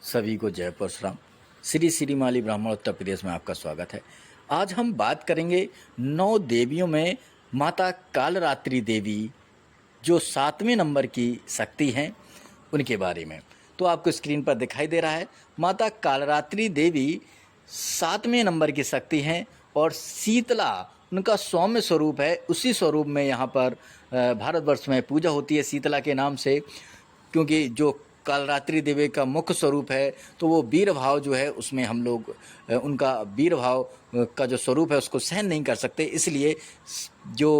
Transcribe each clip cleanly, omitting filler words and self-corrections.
सभी को जय परशुराम। श्री श्रीमाली ब्राह्मण उत्तर प्रदेश में आपका स्वागत है। आज हम बात करेंगे 9 देवियों में माता कालरात्रि देवी जो 7वें नंबर की शक्ति हैं उनके बारे में। तो आपको स्क्रीन पर दिखाई दे रहा है, माता कालरात्रि देवी 7वें नंबर की शक्ति हैं और शीतला उनका सौम्य स्वरूप है। उसी स्वरूप में यहाँ पर भारतवर्ष में पूजा होती है शीतला के नाम से, क्योंकि जो कालरात्रि देवी का मुख्य स्वरूप है तो वो वीर भाव जो है उसमें हम लोग उनका वीर भाव का जो स्वरूप है उसको सहन नहीं कर सकते। इसलिए जो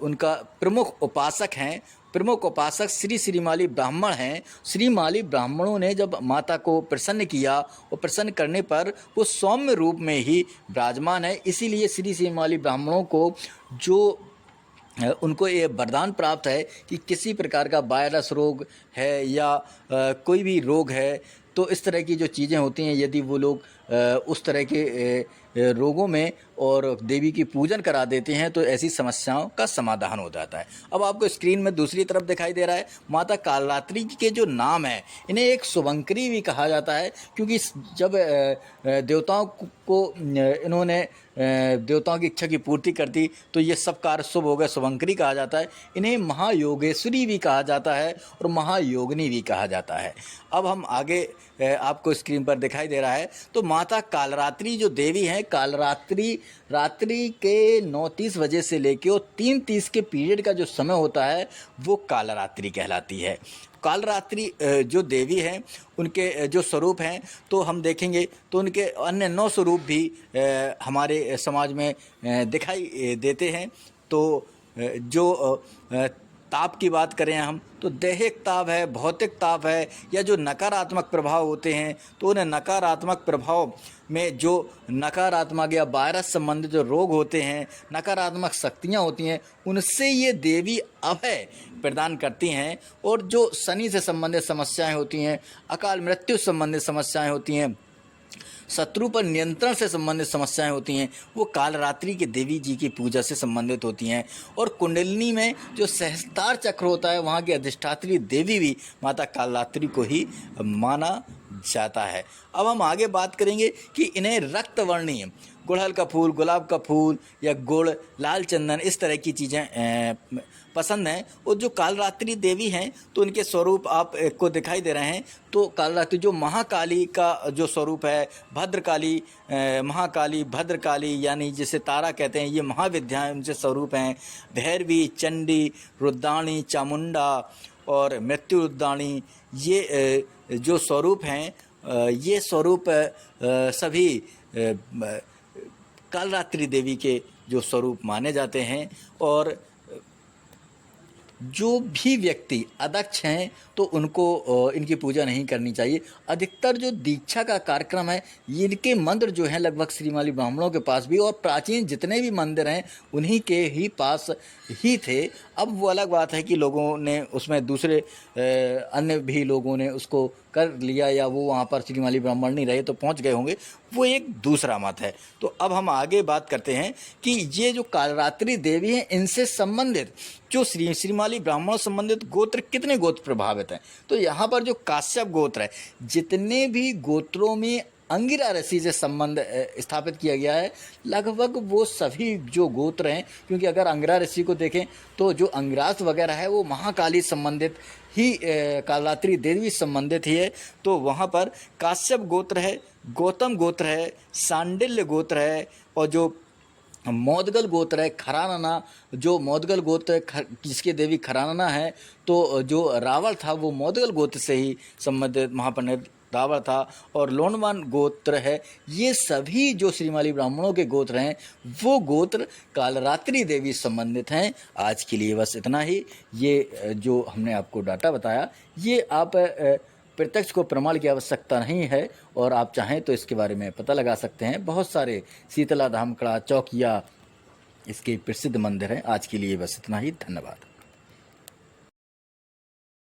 उनका प्रमुख उपासक हैं, प्रमुख उपासक श्री श्रीमाली ब्राह्मण हैं। श्रीमाली ब्राह्मणों ने जब माता को प्रसन्न किया और प्रसन्न करने पर वो सौम्य रूप में ही विराजमान है। इसीलिए श्री श्रीमाली ब्राह्मणों को जो उनको ये वरदान प्राप्त है कि किसी प्रकार का वायरस रोग है या कोई भी रोग है, तो इस तरह की जो चीज़ें होती हैं, यदि वो लोग उस तरह के रोगों में और देवी की पूजन करा देते हैं तो ऐसी समस्याओं का समाधान हो जाता है। अब आपको स्क्रीन में दूसरी तरफ दिखाई दे रहा है, माता कालरात्रि के जो नाम है इन्हें एक शुभंकरी भी कहा जाता है, क्योंकि जब देवताओं को इन्होंने देवताओं की इच्छा की पूर्ति कर दी तो ये सब कार्य शुभ हो गए, शुभंकरी कहा जाता है। इन्हें महायोगेश्वरी भी कहा जाता है और महायोगिनी भी कहा जाता है। अब हम आगे आपको स्क्रीन पर दिखाई दे रहा है, तो माता कालरात्रि जो देवी हैं, कालरात्रि रात्रि के 9:30 बजे से लेके और 3:30 के पीरियड का जो समय होता है वो कालरात्रि कहलाती है। कालरात्रि जो देवी हैं उनके जो स्वरूप हैं तो हम देखेंगे तो उनके अन्य 9 स्वरूप भी हमारे समाज में दिखाई देते हैं। तो जो ताप की बात करें हम तो दैहिक ताप है, भौतिक ताप है, या जो नकारात्मक प्रभाव होते हैं तो उन्हें नकारात्मक प्रभाव में जो नकारात्मक या वायरस संबंधित जो रोग होते हैं, नकारात्मक शक्तियाँ होती हैं, उनसे ये देवी अभय प्रदान करती हैं। और जो शनि से संबंधित समस्याएं होती हैं, अकाल मृत्यु संबंधित समस्याएं होती हैं, शत्रु पर नियंत्रण से संबंधित समस्याएं होती हैं, वो कालरात्रि के देवी जी की पूजा से संबंधित होती हैं। और कुंडलिनी में जो सहस्त्रार चक्र होता है वहाँ की अधिष्ठात्री देवी भी माता कालरात्रि को ही माना जाता है। अब हम आगे बात करेंगे कि इन्हें रक्तवर्णीय गुड़हल का फूल, गुलाब का फूल या गुड़, लाल चंदन, इस तरह की चीज़ें पसंद हैं। और जो कालरात्रि देवी हैं तो उनके स्वरूप आपको दिखाई दे रहे हैं। तो कालरात्रि जो महाकाली का जो स्वरूप है, भद्रकाली, महाकाली, भद्रकाली यानी जिसे तारा कहते हैं, ये महाविद्याएं उनसे स्वरूप हैं। भैरवी, चंडी, रुद्राणी, चामुंडा और मृत्यु रुद्राणी, ये जो स्वरूप हैं ये स्वरूप सभी कालरात्रि देवी के जो स्वरूप माने जाते हैं। और जो भी व्यक्ति अदक्ष हैं तो उनको इनकी पूजा नहीं करनी चाहिए। अधिकतर जो दीक्षा का कार्यक्रम है, इनके मंदिर जो हैं लगभग श्रीमाली ब्राह्मणों के पास भी, और प्राचीन जितने भी मंदिर हैं उन्हीं के ही पास ही थे। अब वो अलग बात है कि लोगों ने उसमें दूसरे अन्य भी लोगों ने उसको कर लिया, या वो वहाँ पर श्रीमाली ब्राह्मण नहीं रहे तो पहुँच गए होंगे, वो एक दूसरा मत है। तो अब हम आगे बात करते हैं कि ये जो कालरात्रि देवी हैं इनसे संबंधित जो श्रीमाली ब्राह्मण संबंधित गोत्र, कितने गोत्र प्रभावित हैं। तो यहाँ पर जो काश्यप गोत्र है, जितने भी गोत्रों में अंगिरा ऋषि से संबंध स्थापित किया गया है, लगभग वो सभी जो गोत्र हैं, क्योंकि अगर अंगिरा ऋषि को देखें तो जो अंगिरास वगैरह है वो महाकाली संबंधित ही, कालरात्रि देवी संबंधित ही है। तो वहाँ पर काश्यप गोत्र है, गौतम गोत्र है, सांडिल्य गोत्र है, और जो मौदगल गोत्र है, खरानना, जो मौदगल गोत्र जिसके देवी खरानना है, तो जो रावण था वो मौदगल गोत्र से ही संबंधित महापंडित रावण था। और लोनवान गोत्र है, ये सभी जो श्रीमाली ब्राह्मणों के गोत्र हैं वो गोत्र कालरात्रि देवी संबंधित हैं। आज के लिए बस इतना ही। ये जो हमने आपको डाटा बताया, ये आप प्रत्यक्ष को प्रमाण की आवश्यकता नहीं है, और आप चाहें तो इसके बारे में पता लगा सकते हैं। बहुत सारे शीतला धाम, कड़ा, चौकिया इसके प्रसिद्ध मंदिर हैं। आज के लिए बस इतना ही। धन्यवाद।